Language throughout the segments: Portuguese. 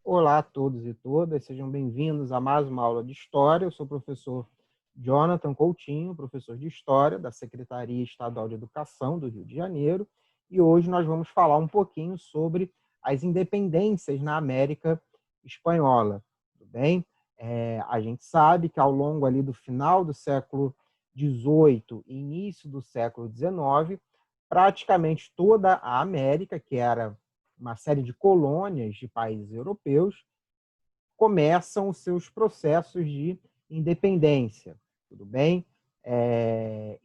Olá a todos e todas, sejam bem-vindos a mais uma aula de História. Eu sou o professor Jonathan Coutinho, professor de História da Secretaria Estadual de Educação do Rio de Janeiro, e hoje nós vamos falar um pouquinho sobre as independências na América Espanhola, tudo bem? A gente sabe que ao longo ali do final do século XVIII e início do século XIX, praticamente toda a América, que era uma série de colônias de países europeus, começam os seus processos de independência, tudo bem?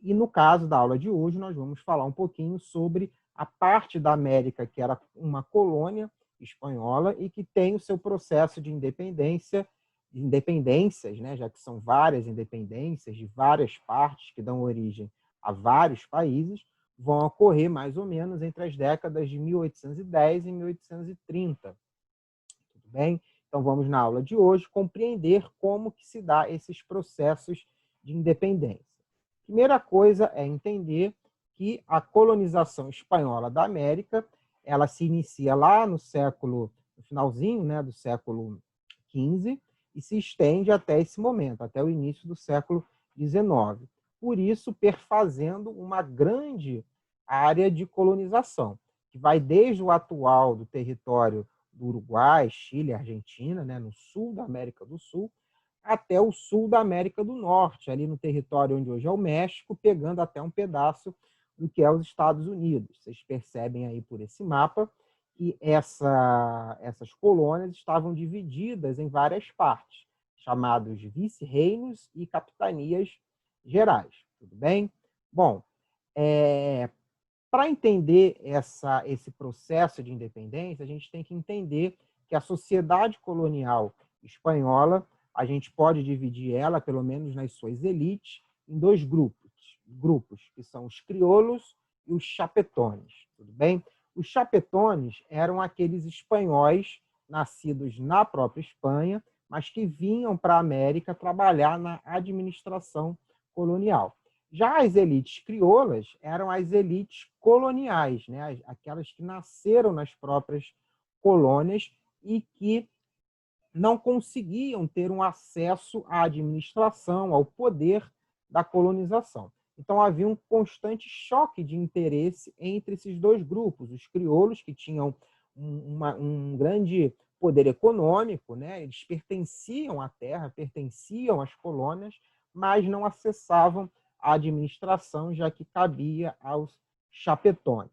E no caso da aula de hoje, nós vamos falar um pouquinho sobre a parte da América que era uma colônia espanhola e que tem o seu processo de independências, né, já que são várias independências de várias partes que dão origem a vários países, vão ocorrer mais ou menos entre as décadas de 1810 e 1830. Tudo bem? Então, vamos na aula de hoje compreender como que se dá esses processos de independência. Primeira coisa é entender que a colonização espanhola da América, ela se inicia lá no finalzinho, né, do século XV e se estende até esse momento, até o início do século XIX. Por isso, perfazendo uma grande área de colonização, que vai desde o atual do território do Uruguai, Chile, Argentina, né, no sul da América do Sul, até o sul da América do Norte, ali no território onde hoje é o México, pegando até um pedaço do que é os Estados Unidos. Vocês percebem aí por esse mapa que essas colônias estavam divididas em várias partes, chamados vice-reinos e capitanias gerais. Tudo bem? Bom, para entender esse processo de independência, a gente tem que entender que a sociedade colonial espanhola, a gente pode dividir ela, pelo menos nas suas elites, em dois grupos, que são os crioulos e os chapetones, tudo bem? Os chapetones eram aqueles espanhóis nascidos na própria Espanha, mas que vinham para a América trabalhar na administração colonial. Já as elites crioulas eram as elites coloniais, né? Aquelas que nasceram nas próprias colônias e que não conseguiam ter um acesso à administração, ao poder da colonização. Então, havia um constante choque de interesse entre esses dois grupos. Os crioulos, que tinham um grande poder econômico, né? Eles pertenciam à terra, pertenciam às colônias, mas não acessavam a administração, já que cabia aos chapetones.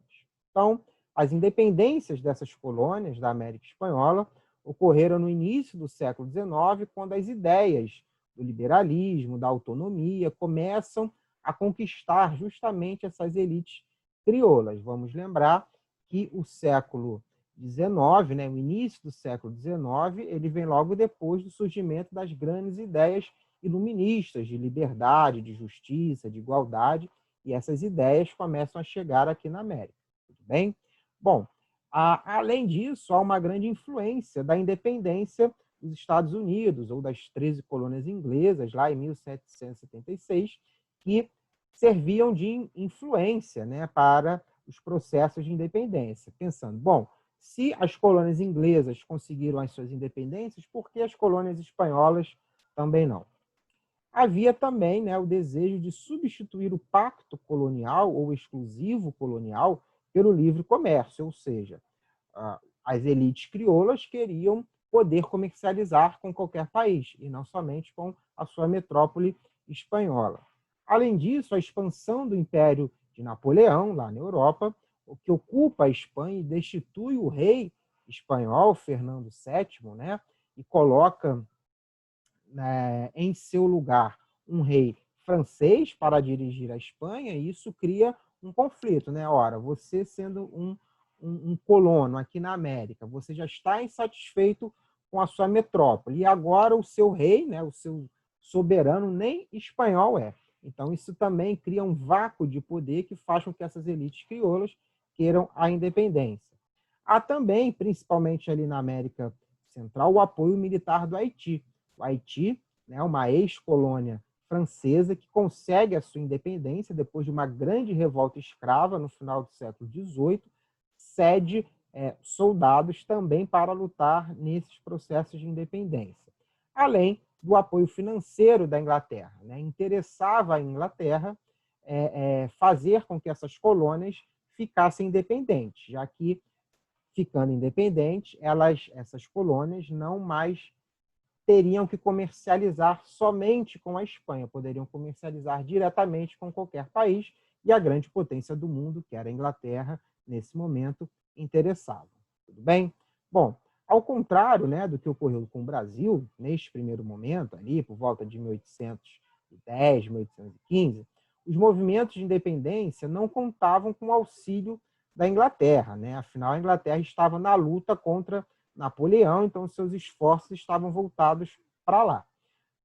Então, as independências dessas colônias da América Espanhola ocorreram no início do século XIX, quando as ideias do liberalismo, da autonomia, começam a conquistar justamente essas elites crioulas. Vamos lembrar que o século XIX, né, o início do século XIX, ele vem logo depois do surgimento das grandes ideias iluministas de liberdade, de justiça, de igualdade, e essas ideias começam a chegar aqui na América. Tudo bem? Bom, além disso, há uma grande influência da independência dos Estados Unidos, ou das 13 colônias inglesas, lá em 1776, que serviam de influência, né, para os processos de independência. Pensando, bom, se as colônias inglesas conseguiram as suas independências, por que as colônias espanholas também não? Havia também, né, o desejo de substituir o pacto colonial ou exclusivo colonial pelo livre comércio, ou seja, as elites crioulas queriam poder comercializar com qualquer país, e não somente com a sua metrópole espanhola. Além disso, a expansão do Império de Napoleão, lá na Europa, o que ocupa a Espanha e destitui o rei espanhol, Fernando VII, né, e coloca em seu lugar um rei francês para dirigir a Espanha, e isso cria um conflito, né? Ora, você sendo um colono aqui na América, você já está insatisfeito com a sua metrópole, e agora o seu rei, né, o seu soberano, nem espanhol é. Então, isso também cria um vácuo de poder que faz com que essas elites crioulas queiram a independência. Há também, principalmente ali na América Central, o apoio militar do Haiti. O Haiti, né, uma ex-colônia francesa que consegue a sua independência depois de uma grande revolta escrava no final do século XVIII, cede soldados também para lutar nesses processos de independência. Além do apoio financeiro da Inglaterra, né? Interessava à Inglaterra fazer com que essas colônias ficassem independentes, já que, ficando independentes, essas colônias não mais teriam que comercializar somente com a Espanha, poderiam comercializar diretamente com qualquer país, e a grande potência do mundo, que era a Inglaterra, nesse momento, interessava. Tudo bem? Bom, ao contrário, né, do que ocorreu com o Brasil, neste primeiro momento, ali por volta de 1810, 1815, os movimentos de independência não contavam com o auxílio da Inglaterra, né? Afinal, a Inglaterra estava na luta contra Napoleão, então seus esforços estavam voltados para lá.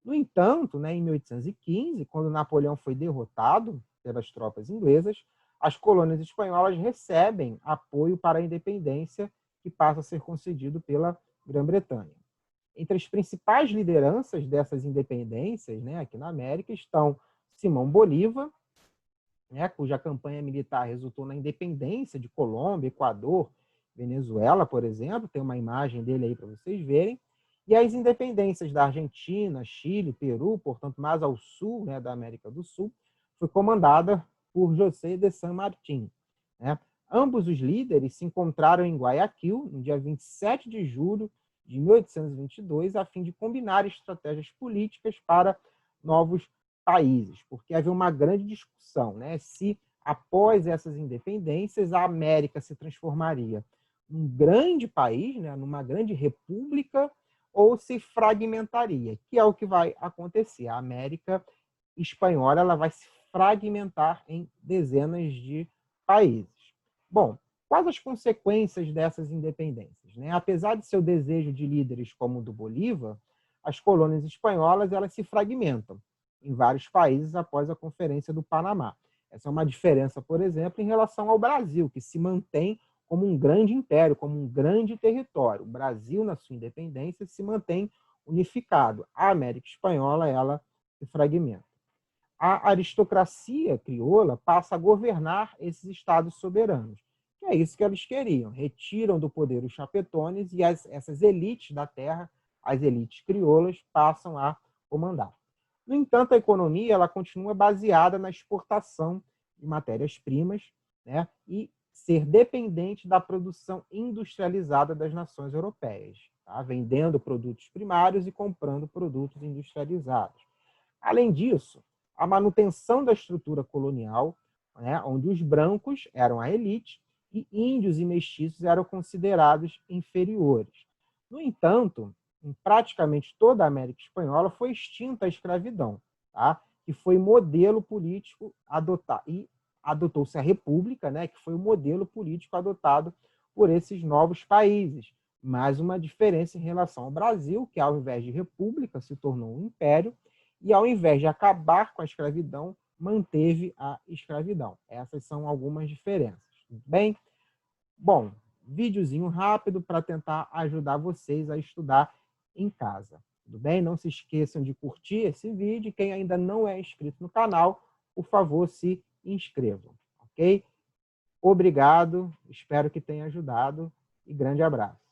No entanto, né, em 1815, quando Napoleão foi derrotado pelas tropas inglesas, as colônias espanholas recebem apoio para a independência que passa a ser concedido pela Grã-Bretanha. Entre as principais lideranças dessas independências, né, aqui na América, estão Simão Bolívar, né, cuja campanha militar resultou na independência de Colômbia, Equador, Venezuela, por exemplo, tem uma imagem dele aí para vocês verem, e as independências da Argentina, Chile, Peru, portanto, mais ao sul, né, da América do Sul, foi comandada por José de San Martín, né? Ambos os líderes se encontraram em Guayaquil, no dia 27 de julho de 1822, a fim de combinar estratégias políticas para novos países, porque havia uma grande discussão, né, se após essas independências a América se transformaria num grande país, né, numa grande república, ou se fragmentaria, que é o que vai acontecer. A América espanhola ela vai se fragmentar em dezenas de países. Bom, quais as consequências dessas independências, né? Apesar de seu desejo de líderes como o do Bolívar, as colônias espanholas elas se fragmentam em vários países após a Conferência do Panamá. Essa é uma diferença, por exemplo, em relação ao Brasil, que se mantém como um grande império, como um grande território. O Brasil, na sua independência, se mantém unificado. A América Espanhola, ela se fragmenta. A aristocracia crioula passa a governar esses estados soberanos. Que é isso que eles queriam. Retiram do poder os chapetones e essas elites da terra, as elites crioulas, passam a comandar. No entanto, a economia ela continua baseada na exportação de matérias-primas, né, e ser dependente da produção industrializada das nações europeias, tá? Vendendo produtos primários e comprando produtos industrializados. Além disso, a manutenção da estrutura colonial, né, onde os brancos eram a elite e índios e mestiços eram considerados inferiores. No entanto, em praticamente toda a América Espanhola foi extinta a escravidão, tá? Que foi modelo político adotado, e adotou-se a República, né, que foi o modelo político adotado por esses novos países. Mais uma diferença em relação ao Brasil, que ao invés de república se tornou um império, e ao invés de acabar com a escravidão, manteve a escravidão. Essas são algumas diferenças. Tudo bem? Bom, videozinho rápido para tentar ajudar vocês a estudar em casa. Tudo bem? Não se esqueçam de curtir esse vídeo. Quem ainda não é inscrito no canal, por favor, se inscrevam. Ok? Obrigado, espero que tenha ajudado e grande abraço.